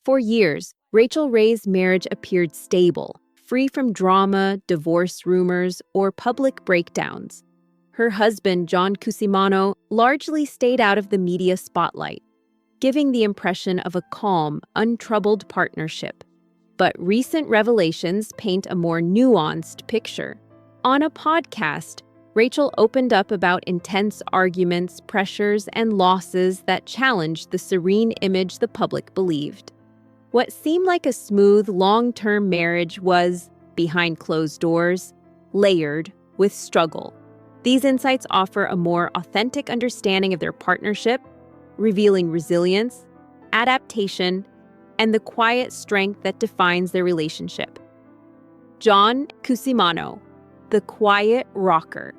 For years, Rachael Ray's marriage appeared stable, free from drama, divorce rumors, or public breakdowns. Her husband, John Cusimano, largely stayed out of the media spotlight, giving the impression of a calm, untroubled partnership. But recent revelations paint a more nuanced picture. On a podcast, Rachael opened up about intense arguments, pressures, and losses that challenged the serene image the public believed. What seemed like a smooth, long-term marriage was, behind closed doors, layered with struggle. These insights offer a more authentic understanding of their partnership, revealing resilience, adaptation, and the quiet strength that defines their relationship. John Cusimano, the quiet rocker.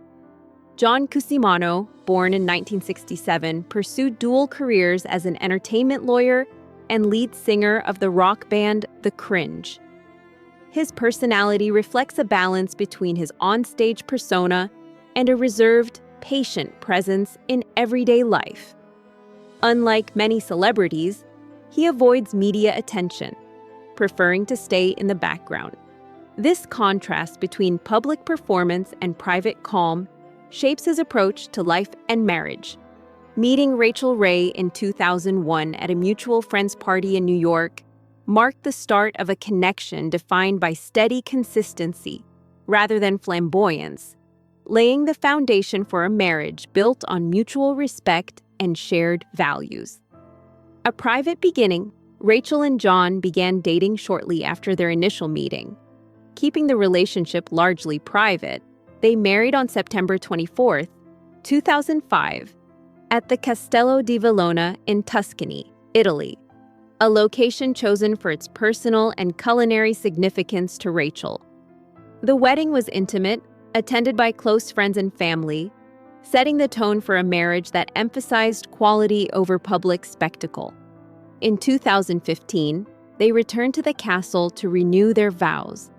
John Cusimano, born in 1967, pursued dual careers as an entertainment lawyer and lead singer of the rock band The Cringe. His personality reflects a balance between his onstage persona and a reserved, patient presence in everyday life. Unlike many celebrities, he avoids media attention, preferring to stay in the background. This contrast between public performance and private calm shapes his approach to life and marriage. Meeting Rachael Ray in 2001 at a mutual friends party in New York marked the start of a connection defined by steady consistency rather than flamboyance, laying the foundation for a marriage built on mutual respect and shared values. A private beginning, Rachael and John began dating shortly after their initial meeting. Keeping the relationship largely private, they married on September 24, 2005, at the Castello di Vallona in Tuscany, Italy, a location chosen for its personal and culinary significance to Rachael. The wedding was intimate, attended by close friends and family, setting the tone for a marriage that emphasized quality over public spectacle. In 2015, they returned to the castle to renew their vows,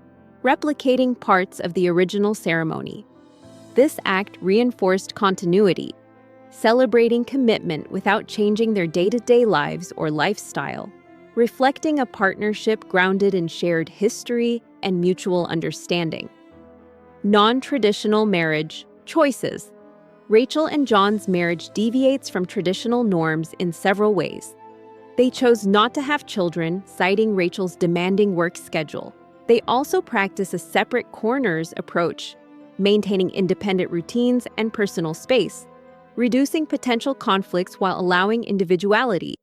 replicating parts of the original ceremony. This act reinforced continuity, celebrating commitment without changing their day-to-day lives or lifestyle, reflecting a partnership grounded in shared history and mutual understanding. Non-traditional marriage choices. Rachael and John's marriage deviates from traditional norms in several ways. They chose not to have children, citing Rachael's demanding work schedule. They also practice a separate corners approach, maintaining independent routines and personal space, reducing potential conflicts while allowing individuality.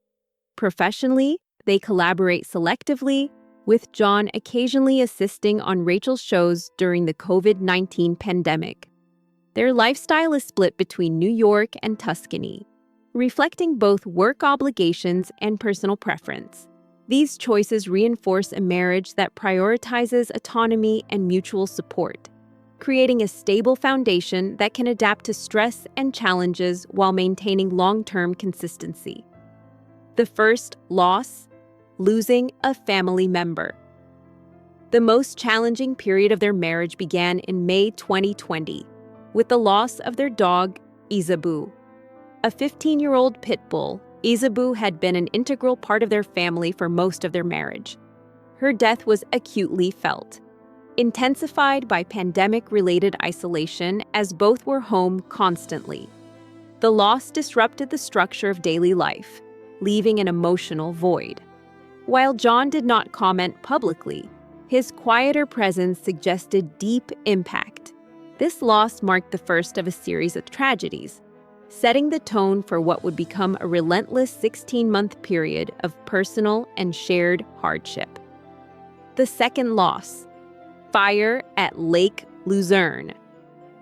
Professionally, they collaborate selectively, with John occasionally assisting on Rachael's shows during the COVID-19 pandemic. Their lifestyle is split between New York and Tuscany, reflecting both work obligations and personal preference. These choices reinforce a marriage that prioritizes autonomy and mutual support, creating a stable foundation that can adapt to stress and challenges while maintaining long-term consistency. The first loss: losing a family member. The most challenging period of their marriage began in May 2020, with the loss of their dog, Isabeau. A 15-year-old pit bull, Isabeau had been an integral part of their family for most of their marriage. Her death was acutely felt, intensified by pandemic-related isolation as both were home constantly. The loss disrupted the structure of daily life, leaving an emotional void. While John did not comment publicly, his quieter presence suggested deep impact. This loss marked the first of a series of tragedies, setting the tone for what would become a relentless 16-month period of personal and shared hardship. The second loss: fire at Lake Luzerne.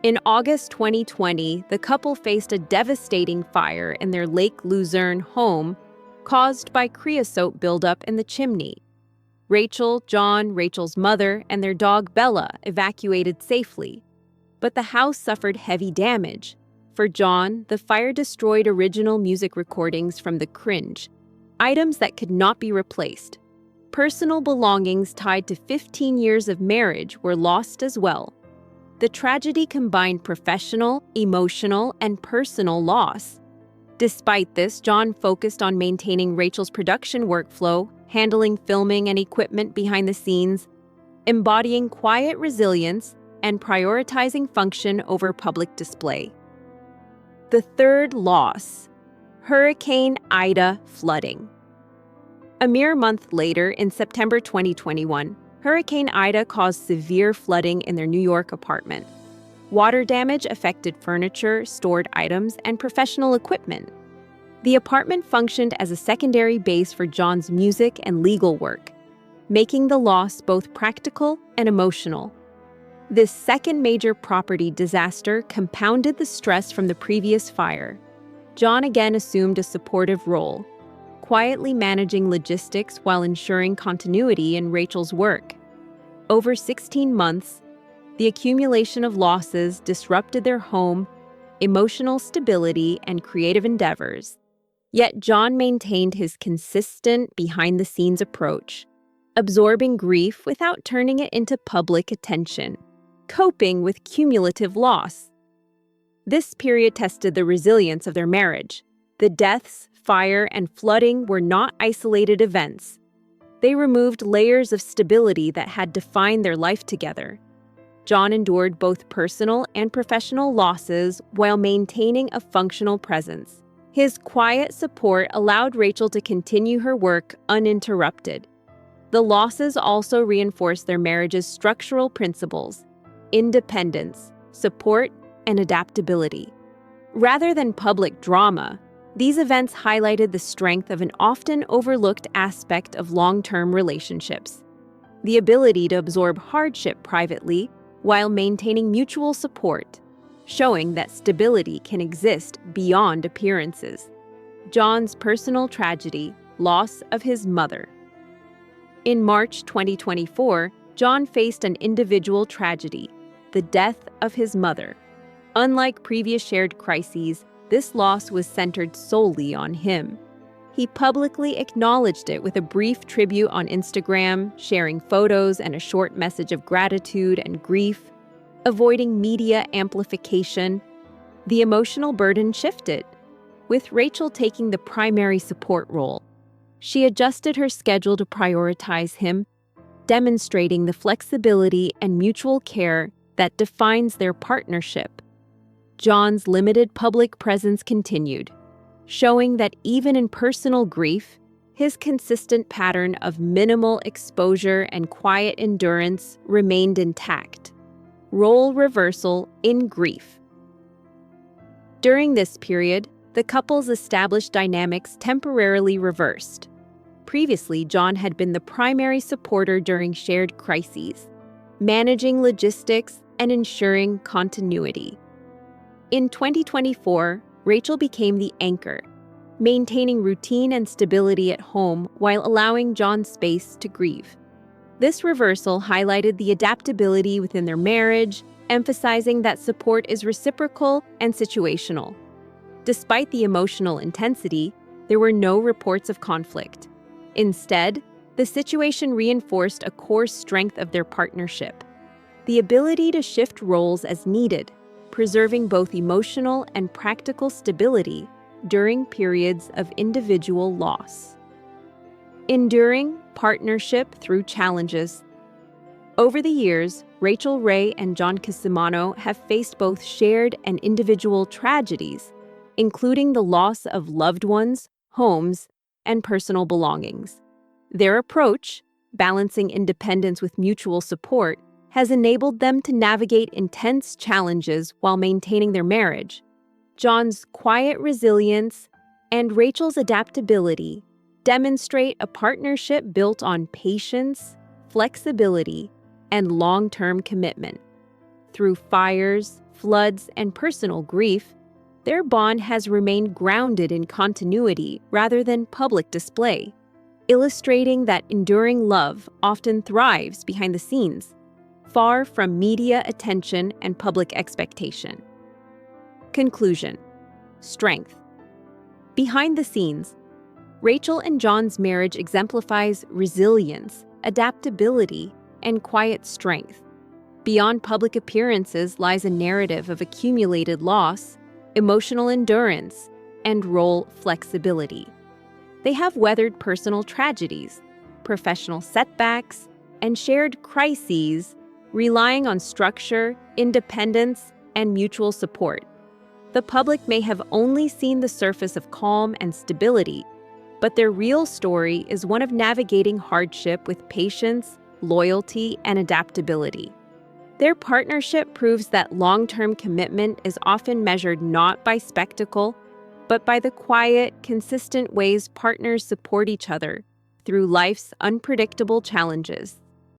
In August 2020, the couple faced a devastating fire in their Lake Luzerne home caused by creosote buildup in the chimney. Rachael, John, Rachael's mother, and their dog Bella evacuated safely, but the house suffered heavy damage. For John, the fire destroyed original music recordings from The Cringe, items that could not be replaced. Personal belongings tied to 15 years of marriage were lost as well. The tragedy combined professional, emotional, and personal loss. Despite this, John focused on maintaining Rachael's production workflow handling filming and equipment behind the scenes, embodying quiet resilience, and prioritizing function over public display. The third loss: Hurricane Ida flooding. A mere month later, in September 2021, Hurricane Ida caused severe flooding in their New York apartment. Water damage affected furniture, stored items, and professional equipment. The apartment functioned as a secondary base for John's music and legal work, making the loss both practical and emotional. This second major property disaster compounded the stress from the previous fire. John again assumed a supportive role, quietly managing logistics while ensuring continuity in Rachel's work. Over 16 months, the accumulation of losses disrupted their home, emotional stability, and creative endeavors. Yet John maintained his consistent behind-the-scenes approach, absorbing grief without turning it into public attention, coping with cumulative loss. This period tested the resilience of their marriage. The deaths, fire, and flooding were not isolated events. They removed layers of stability that had defined their life together. John endured both personal and professional losses while maintaining a functional presence. His quiet support allowed Rachael to continue her work uninterrupted. The losses also reinforced their marriage's structural principles: independence, support, and adaptability. Rather than public drama, these events highlighted the strength of an often overlooked aspect of long-term relationships: the ability to absorb hardship privately while maintaining mutual support, showing that stability can exist beyond appearances. John's personal tragedy: loss of his mother. In March 2024, John faced an individual tragedy: the death of his mother. Unlike previous shared crises, this loss was centered solely on him. He publicly acknowledged it with a brief tribute on Instagram, sharing photos and a short message of gratitude and grief. Avoiding media amplification, the emotional burden shifted, with Rachael taking the primary support role. She adjusted her schedule to prioritize him, demonstrating the flexibility and mutual care that defines their partnership. John's limited public presence continued, showing that even in personal grief, his consistent pattern of minimal exposure and quiet endurance remained intact. Role reversal in grief. During this period, the couple's established dynamics temporarily reversed. Previously, John had been the primary supporter during shared crises, managing logistics and ensuring continuity. In 2024, Rachael became the anchor, maintaining routine and stability at home while allowing John space to grieve. This reversal highlighted the adaptability within their marriage, emphasizing that support is reciprocal and situational. Despite the emotional intensity, there were no reports of conflict. Instead, the situation reinforced a core strength of their partnership: the ability to shift roles as needed, preserving both emotional and practical stability during periods of individual loss. Enduring partnership through challenges. Over the years, Rachael Ray and John Cusimano have faced both shared and individual tragedies, including the loss of loved ones, homes, and personal belongings. Their approach, balancing independence with mutual support, has enabled them to navigate intense challenges while maintaining their marriage. John's quiet resilience and Rachel's adaptability demonstrate a partnership built on patience, flexibility, and long-term commitment. Through fires, floods, and personal grief, their bond has remained grounded in continuity rather than public display, illustrating that enduring love often thrives behind the scenes, far from media attention and public expectation. Conclusion. Strength. Behind the scenes, Rachael and John's marriage exemplifies resilience, adaptability, and quiet strength. Beyond public appearances lies a narrative of accumulated loss, emotional endurance, and role flexibility. They have weathered personal tragedies, professional setbacks, and shared crises, relying on structure, independence, and mutual support. The public may have only seen the surface of calm and stability, but their real story is one of navigating hardship with patience, loyalty, and adaptability. Their partnership proves that long-term commitment is often measured not by spectacle, but by the quiet, consistent ways partners support each other through life's unpredictable challenges.